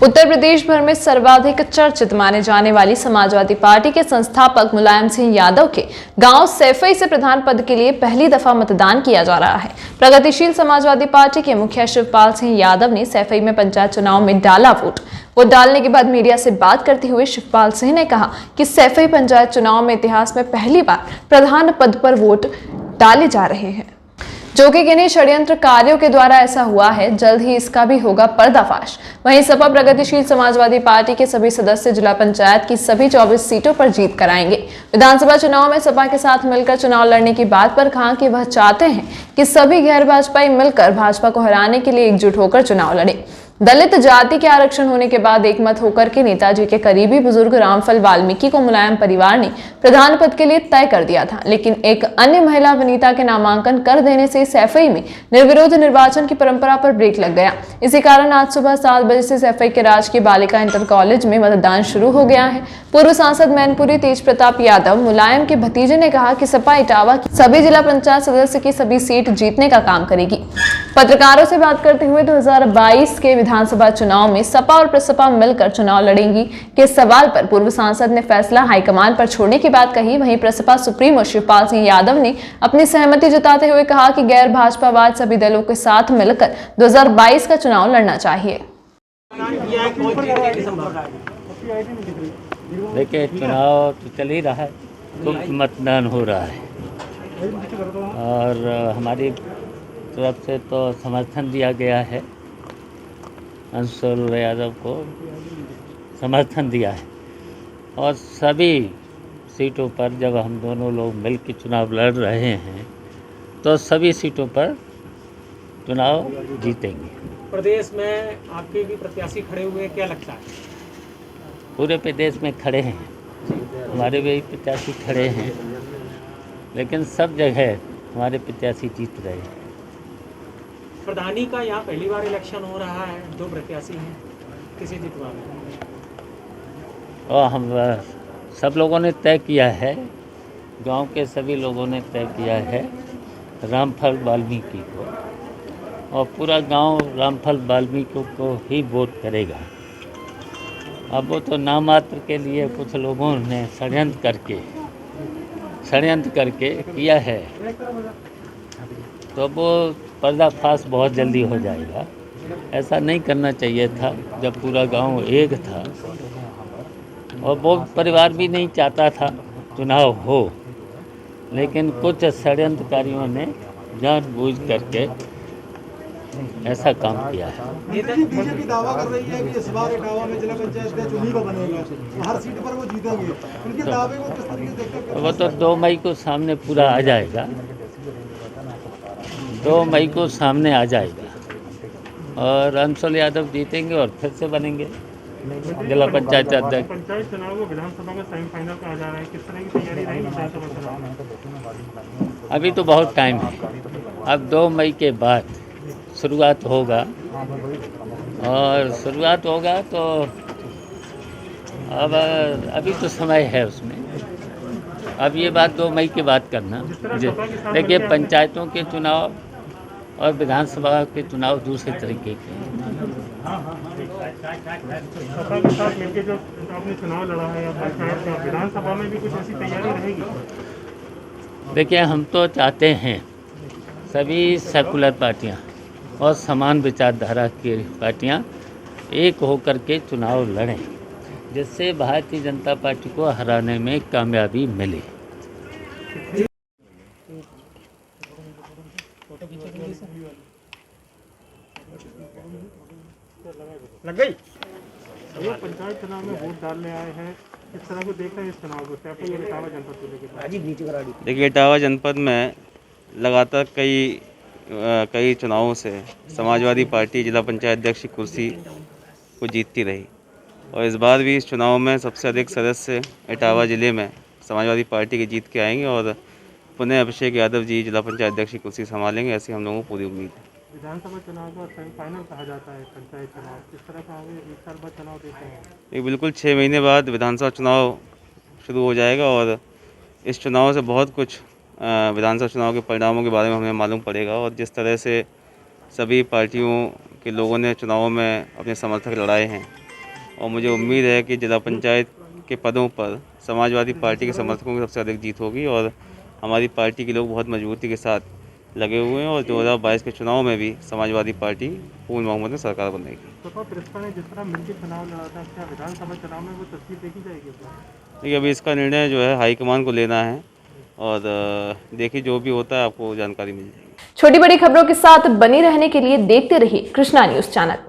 उत्तर प्रदेश भर में सर्वाधिक चर्चित माने जाने वाली समाजवादी पार्टी के संस्थापक मुलायम सिंह यादव के गांव सैफई से प्रधान पद के लिए पहली दफा मतदान किया जा रहा है। प्रगतिशील समाजवादी पार्टी के मुखिया शिवपाल सिंह यादव ने सैफई में पंचायत चुनाव में डाला वोट डालने के बाद मीडिया से बात करते हुए शिवपाल सिंह ने कहा कि सैफई पंचायत चुनाव में इतिहास में पहली बार प्रधान पद पर वोट डाले जा रहे हैं, जो कि किन्हीं षड्यंत्रकारियों के द्वारा ऐसा हुआ है। जल्द ही इसका भी होगा पर्दाफाश। वहीं सपा प्रगतिशील समाजवादी पार्टी के सभी सदस्य जिला पंचायत की सभी 24 सीटों पर जीत कराएंगे। विधानसभा चुनाव में सपा के साथ मिलकर चुनाव लड़ने की बात पर कहा कि वह चाहते हैं कि सभी गैर भाजपाई मिलकर भाजपा को हराने के लिए एकजुट होकर चुनाव लड़े। दलित जाति के आरक्षण होने के बाद एकमत होकर के नेताजी के करीबी बुजुर्ग रामफल वाल्मीकि को मुलायम परिवार ने प्रधान पद के लिए तय कर दिया था, लेकिन एक अन्य महिला वनिता के नामांकन कर देने से सैफई में निर्विरोध निर्वाचन की परंपरा पर ब्रेक लग गया। इसी कारण आज सुबह 7 बजे से सैफई के राजकीय बालिका इंटर कॉलेज में मतदान शुरू हो गया है। पूर्व सांसद मैनपुरी तेज प्रताप यादव मुलायम के भतीजे ने कहा कि सपा इटावा की सभी जिला पंचायत सदस्य की सभी सीट जीतने का काम करेगी। पत्रकारों से बात करते हुए 2022 के विधानसभा चुनाव में सपा और प्रसपा मिलकर चुनाव लड़ेंगी के सवाल पर पूर्व सांसद ने फैसला हाईकमान पर छोड़ने की बात कही। वहीं प्रसपा सुप्रीमो शिवपाल सिंह यादव ने अपनी सहमति जताते हुए कहा कि गैर भाजपावाद सभी दलों के साथ मिलकर 2022 का चुनाव लड़ना चाहिए। देखिए, चुनाव तो चल ही रहा है, खूब मतदान हो रहा है और हमारी तरफ से तो समर्थन दिया गया है, अंशुल यादव को समर्थन दिया है और सभी सीटों पर जब हम दोनों लोग मिल के चुनाव लड़ रहे हैं तो सभी सीटों पर चुनाव जीतेंगे। प्रदेश में आपके भी प्रत्याशी खड़े हुए, क्या लगता है? पूरे प्रदेश में खड़े हैं, हमारे भी प्रत्याशी खड़े हैं, लेकिन सब जगह हमारे प्रत्याशी जीत रहे हैं। प्रधानी का यहाँ पहली बार इलेक्शन हो रहा है, 2 प्रत्याशी हैं, किसे जितवाना? और हम सब लोगों ने तय किया है, गांव के सभी लोगों ने तय किया है रामफल वाल्मीकि को, और पूरा गांव रामफल वाल्मीकि को ही वोट करेगा। अब वो तो नाम मात्र के लिए कुछ लोगों ने षड्यंत्र करके किया है, तो वो पर्दाफाश बहुत जल्दी हो जाएगा। ऐसा नहीं करना चाहिए था जब पूरा गांव एक था, और वो परिवार भी नहीं चाहता था चुनाव हो, लेकिन कुछ षड्यंत्रकारियों ने जानबूझ करके ऐसा काम किया है। बीजेपी दावा कर रही है कि इस बार इटावा में जिला पंचायत अध्यक्ष उन्हीं को बनेगा, हर सीट पर वो जीतेंगे। उनके दावे को किस तरीके से देखते हैं? वो तो 2 मई को सामने पूरा आ जाएगा, 2 मई को सामने आ जाएगा और अंशुल यादव जीतेंगे और फिर से बनेंगे जिला पंचायत अध्यक्ष। पंचायत चुनाव को विधानसभा में सेमीफाइनल कहा जा रहा है, किस तरह की तैयारी रहेगी विधानसभा चुनाव में? अभी तो बहुत टाइम है, अब 2 मई के बाद शुरुआत होगा, और शुरुआत होगा तो अब अभी तो समय है उसमें। अब ये बात 2 मई के बाद करना। देखिए, पंचायतों के चुनाव और विधानसभा के चुनाव दूसरे तरीके के हैं। सपा के साथ मिलकर जो आपने चुनाव लड़ा है या पंचायत का, विधानसभा में भी कुछ ऐसी तैयारी रहेगी? देखिए, हम तो चाहते हैं सभी सेकुलर पार्टियां और समान विचारधारा की पार्टियां एक होकर के चुनाव लड़ें, जिससे भारतीय जनता पार्टी को हराने में कामयाबी मिले। लग गई। ये पंचायत चुनाव में वोट डालने आए हैं, किस तरह को देख रहे हैं इस चुनाव को? सैफई और इटावा जनपद को लेकर? देखिए, इटावा जनपद में लगातार कई चुनावों से समाजवादी पार्टी जिला पंचायत अध्यक्ष की कुर्सी को जीतती रही, और इस बार भी इस चुनाव में सबसे अधिक सदस्य इटावा ज़िले में समाजवादी पार्टी के जीत के आएंगे और पुनः अभिषेक यादव जी जिला पंचायत अध्यक्ष की कुर्सी संभालेंगे, ऐसी हम लोगों को पूरी उम्मीद है। विधानसभा चुनाव को सेमीफाइनल कहा जाता है, पंचायत चुनाव किस तरह का एक साल बाद चुनाव देते हैं? एक बिल्कुल 6 महीने बाद विधानसभा चुनाव शुरू हो जाएगा, और इस चुनाव से बहुत कुछ विधानसभा चुनाव के परिणामों के बारे में हमें मालूम पड़ेगा, और जिस तरह से सभी पार्टियों के लोगों ने चुनावों में अपने समर्थक लड़ाए हैं, और मुझे उम्मीद है कि जिला पंचायत के पदों पर समाजवादी पार्टी के समर्थकों की सबसे अधिक जीत होगी और हमारी पार्टी के लोग बहुत मजबूती के साथ लगे हुए हैं और 2022 के चुनाव में भी समाजवादी पार्टी पूर्ण बहुमत में सरकार बनेगी। तो प्रिंसिपल ने जिस तरह मिलकर चुनाव लड़ा था, क्या विधानसभा चुनाव में वो तस्वीर देखी जाएगी? देखिए, अभी इसका निर्णय जो है हाईकमान को लेना है और देखिए जो भी होता है आपको जानकारी मिल जाएगी। छोटी बड़ी खबरों के साथ बने रहने के लिए देखते रहिए कृष्णा न्यूज चैनल।